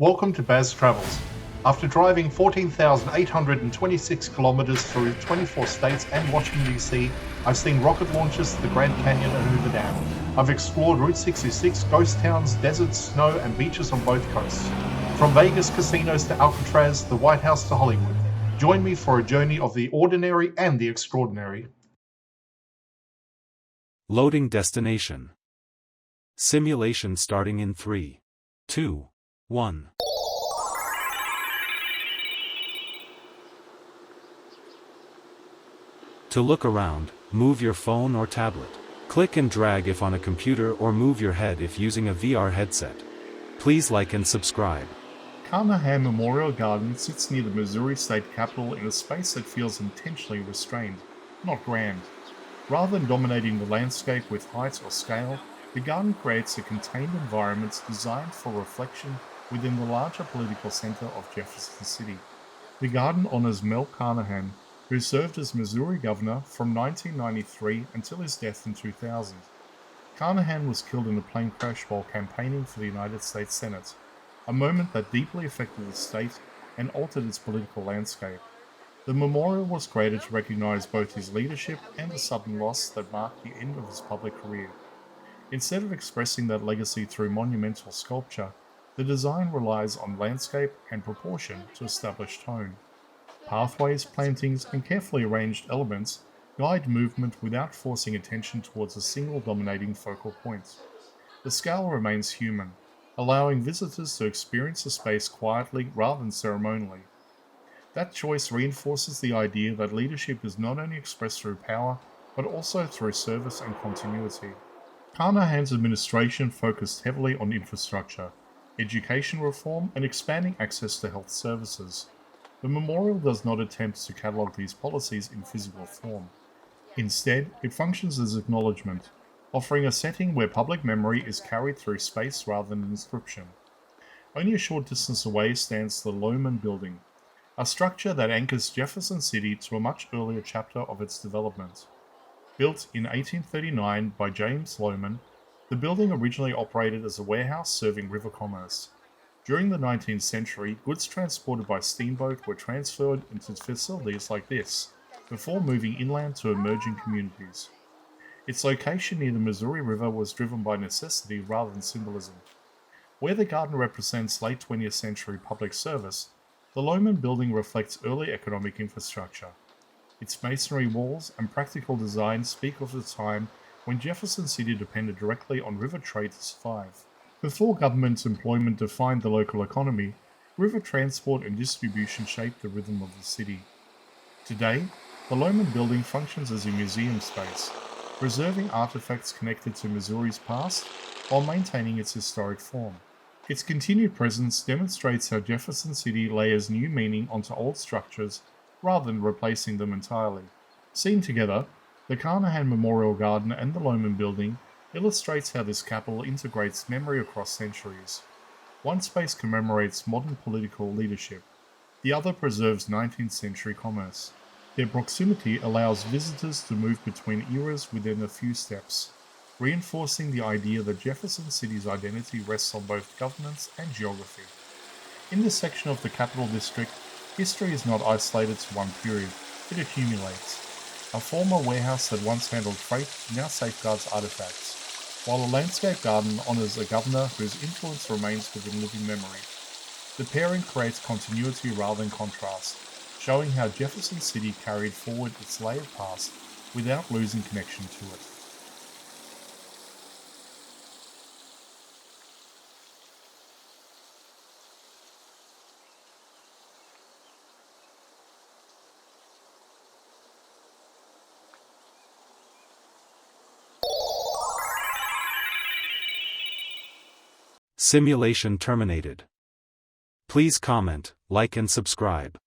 Welcome to Baz Travels. After driving 14,826 kilometers through 24 states and Washington, D.C., I've seen rocket launches to the Grand Canyon and Hoover Dam. I've explored Route 66, ghost towns, deserts, snow, and beaches on both coasts. From Vegas casinos to Alcatraz, the White House to Hollywood. Join me for a journey of the ordinary and the extraordinary. Loading destination. Simulation starting in 3, 2, 1. To look around, move your phone or tablet. Click and drag if on a computer or move your head if using a VR headset. Please like and subscribe. Carnahan Memorial Garden sits near the Missouri state capitol in a space that feels intentionally restrained, not grand. Rather than dominating the landscape with height or scale, the garden creates a contained environment designed for reflection within the larger political center of Jefferson City. The garden honors Mel Carnahan, who served as Missouri governor from 1993 until his death in 2000. Carnahan was killed in a plane crash while campaigning for the United States Senate, a moment that deeply affected the state and altered its political landscape. The memorial was created to recognize both his leadership and the sudden loss that marked the end of his public career. Instead of expressing that legacy through monumental sculpture, the design relies on landscape and proportion to establish tone. Pathways, plantings, and carefully arranged elements guide movement without forcing attention towards a single dominating focal point. The scale remains human, allowing visitors to experience the space quietly rather than ceremonially. That choice reinforces the idea that leadership is not only expressed through power, but also through service and continuity. Carnahan's administration focused heavily on infrastructure, education reform, and expanding access to health services. The memorial does not attempt to catalogue these policies in physical form. Instead, it functions as acknowledgement, offering a setting where public memory is carried through space rather than inscription. Only a short distance away stands the Lohman building, a structure that anchors Jefferson City to a much earlier chapter of its development. Built in 1839 by James Lohman, the building originally operated as a warehouse serving river commerce. During the 19th century, goods transported by steamboat were transferred into facilities like this, before moving inland to emerging communities. Its location near the Missouri River was driven by necessity rather than symbolism. Where the garden represents late 20th century public service, the Lohman building reflects early economic infrastructure. Its masonry walls and practical design speak of the time when Jefferson City depended directly on river trade to survive. Before government employment defined the local economy, river transport and distribution shaped the rhythm of the city. Today, the Lohman building functions as a museum space, preserving artifacts connected to Missouri's past while maintaining its historic form. Its continued presence demonstrates how Jefferson City layers new meaning onto old structures rather than replacing them entirely. Seen together, the Carnahan Memorial Garden and the Lohman building illustrates how this capital integrates memory across centuries. One space commemorates modern political leadership, the other preserves 19th century commerce. Their proximity allows visitors to move between eras within a few steps, reinforcing the idea that Jefferson City's identity rests on both governance and geography. In this section of the Capital District, history is not isolated to one period, it accumulates. A former warehouse that once handled freight now safeguards artifacts, while a landscape garden honors a governor whose influence remains within living memory. The pairing creates continuity rather than contrast, showing how Jefferson City carried forward its layered past without losing connection to it. Simulation terminated. Please comment, like and subscribe.